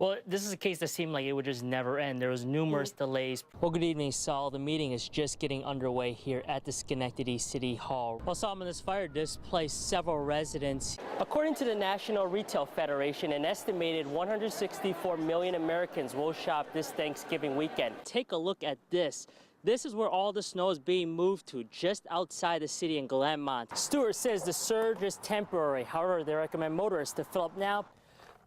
Well, this is a case that seemed like it would just never end. There was numerous delays. Well, good evening, Saul. The meeting is just getting underway here at the Schenectady City Hall. Well, Solomon, this fire displaced several residents. According to the National Retail Federation, an estimated 164 million Americans will shop this Thanksgiving weekend. Take a look at this. This is where all the snow is being moved to, just outside the city in Glenmont. Stewart says the surge is temporary. However, they recommend motorists to fill up now.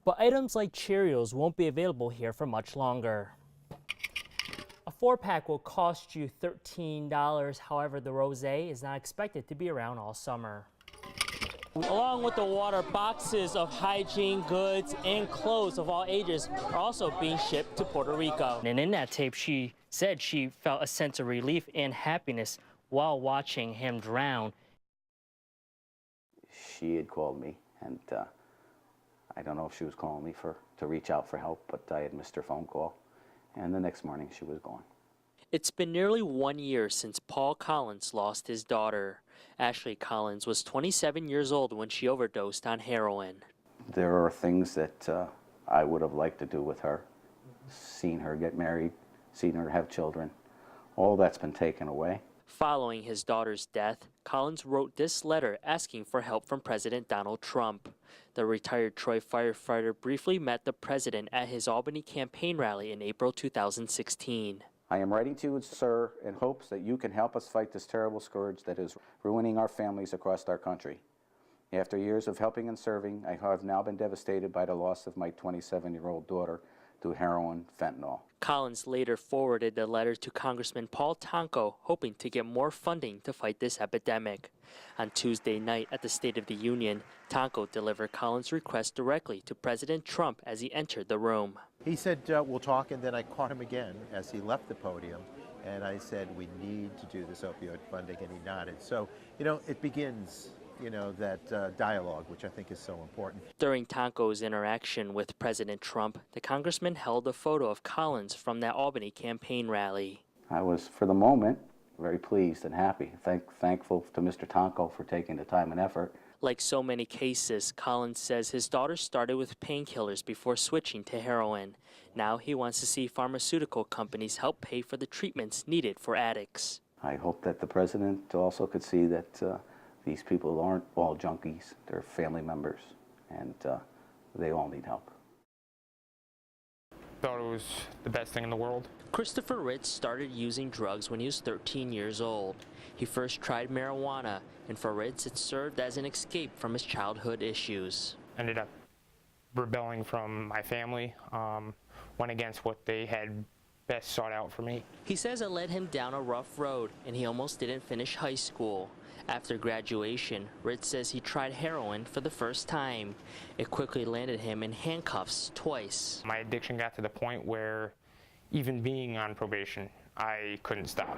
But items like Cheerios won't be available here for much longer. A 4-pack will cost you $13. However, the rosé is not expected to be around all summer. Along with the water, boxes of hygiene goods and clothes of all ages are also being shipped to Puerto Rico. And in that tape, she said she felt a sense of relief and happiness while watching him drown. She had called me, and I don't know if she was calling me to reach out for help, but I had missed her phone call, and the next morning she was gone. It's been nearly 1 year since Paul Collins lost his daughter. Ashley Collins was 27 years old when she overdosed on heroin. There are things that I would have liked to do with her, seen her get married, seen her have children. All that's been taken away. Following his daughter's death, Collins wrote this letter asking for help from President Donald Trump. The retired Troy firefighter briefly met the president at his Albany campaign rally in April 2016. I am writing to you, sir, in hopes that you can help us fight this terrible scourge that is ruining our families across our country. After years of helping and serving, I have now been devastated by the loss of my 27-year-old daughter to heroin fentanyl. Collins later forwarded the letter to Congressman Paul Tonko, hoping to get more funding to fight this epidemic. On Tuesday night at the State of the Union, Tonko delivered Collins' request directly to President Trump as he entered the room. He said, we'll talk, and then I caught him again as he left the podium, and I said, we need to do this opioid funding, and he nodded. So, it begins, that dialogue, which I think is so important. During Tonko's interaction with President Trump, the congressman held a photo of Collins from that Albany campaign rally. I was, for the moment, very pleased and happy, thankful to Mr. Tonko for taking the time and effort. Like so many cases, Collins says his daughter started with painkillers before switching to heroin. Now he wants to see pharmaceutical companies help pay for the treatments needed for addicts. I hope that the president also could see that these people aren't all junkies. They're family members, and they all need help. Thought it was the best thing in the world. Christopher Ritz started using drugs when he was 13 years old. He first tried marijuana, and for Ritz, it served as an escape from his childhood issues. Ended up rebelling from my family, went against what they had best sought out for me. He says it led him down a rough road, and he almost didn't finish high school. After graduation, Ritz says he tried heroin for the first time. It quickly landed him in handcuffs twice. My addiction got to the point where even being on probation, I couldn't stop.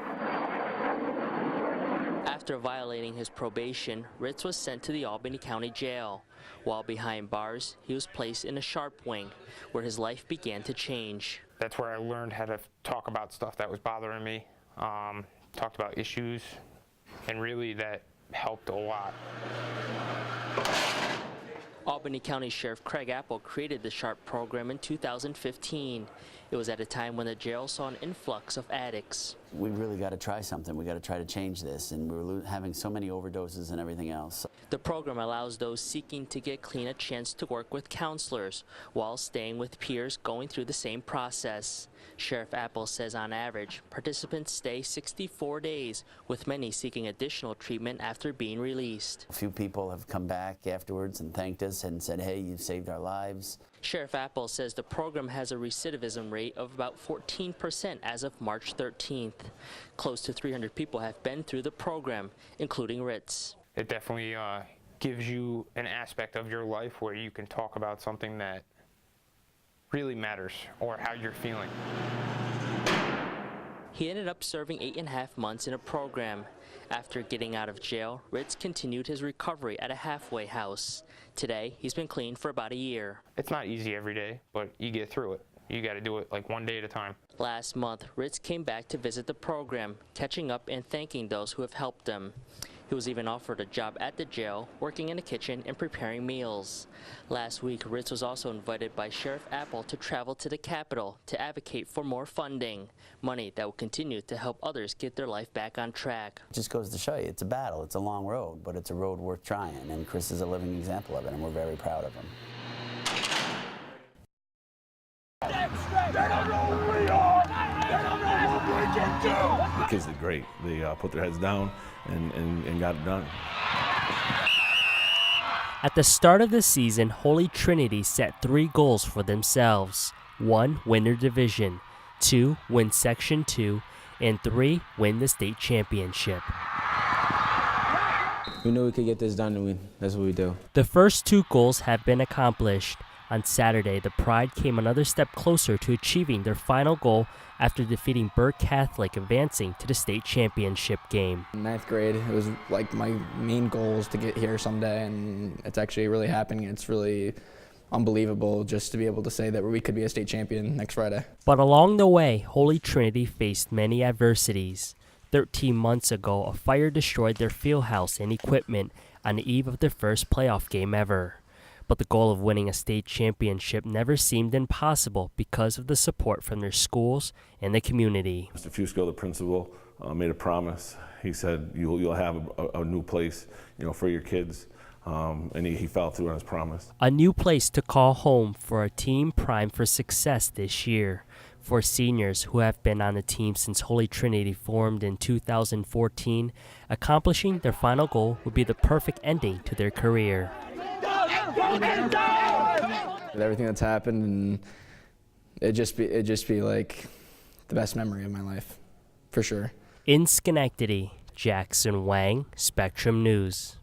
After violating his probation, Ritz was sent to the Albany County Jail. While behind bars, he was placed in a sharp wing, where his life began to change. That's where I learned how to talk about stuff that was bothering me, talked about issues, and really that helped a lot. Albany County Sheriff Craig Apple created the SHARP program in 2015. It was at a time when the jail saw an influx of addicts. We really got to try something. We got to try to change this, and we're having so many overdoses and everything else. The program allows those seeking to get clean a chance to work with counselors while staying with peers going through the same process. Sheriff Apple says on average, participants stay 64 days, with many seeking additional treatment after being released. A few people have come back afterwards and thanked us and said, hey, you've saved our lives. Sheriff Apple says the program has a recidivism rate of about 14% as of March 13th. Close to 300 people have been through the program, including Ritz. It definitely gives you an aspect of your life where you can talk about something that really matters or how you're feeling. He ended up serving 8.5 months in a program. After getting out of jail, Ritz continued his recovery at a halfway house. Today, he's been clean for about a year. It's not easy every day, but you get through it. You got to do it like one day at a time. Last month, Ritz came back to visit the program, catching up and thanking those who have helped him. He was even offered a job at the jail, working in the kitchen and preparing meals. Last week, Ritz was also invited by Sheriff Apple to travel to the Capitol to advocate for more funding, money that will continue to help others get their life back on track. It just goes to show you, it's a battle, it's a long road, but it's a road worth trying, and Chris is a living example of it, and we're very proud of him. They don't know who we are. They don't know what we can do. The kids did great. They put their heads down and got it done. At the start of the season, Holy Trinity set 3 goals for themselves. 1, win their division. 2, win Section 2. And 3, win the state championship. We knew we could get this done, and that's what we do. The first 2 goals have been accomplished. On Saturday, the Pride came another step closer to achieving their final goal after defeating Burke Catholic, advancing to the state championship game. In 9th grade, it was like my main goal is to get here someday, and it's actually really happening. It's really unbelievable just to be able to say that we could be a state champion next Friday. But along the way, Holy Trinity faced many adversities. 13 months ago, a fire destroyed their field house and equipment on the eve of their first playoff game ever. But the goal of winning a state championship never seemed impossible because of the support from their schools and the community. Mr. Fusco, the principal, made a promise. He said, you'll have a new place, for your kids, and he followed through on his promise. A new place to call home for a team primed for success this year. For seniors who have been on the team since Holy Trinity formed in 2014, accomplishing their final goal would be the perfect ending to their career. Everything that's happened, and it'd just be like the best memory of my life, for sure. In Schenectady, Jackson Wang, Spectrum News.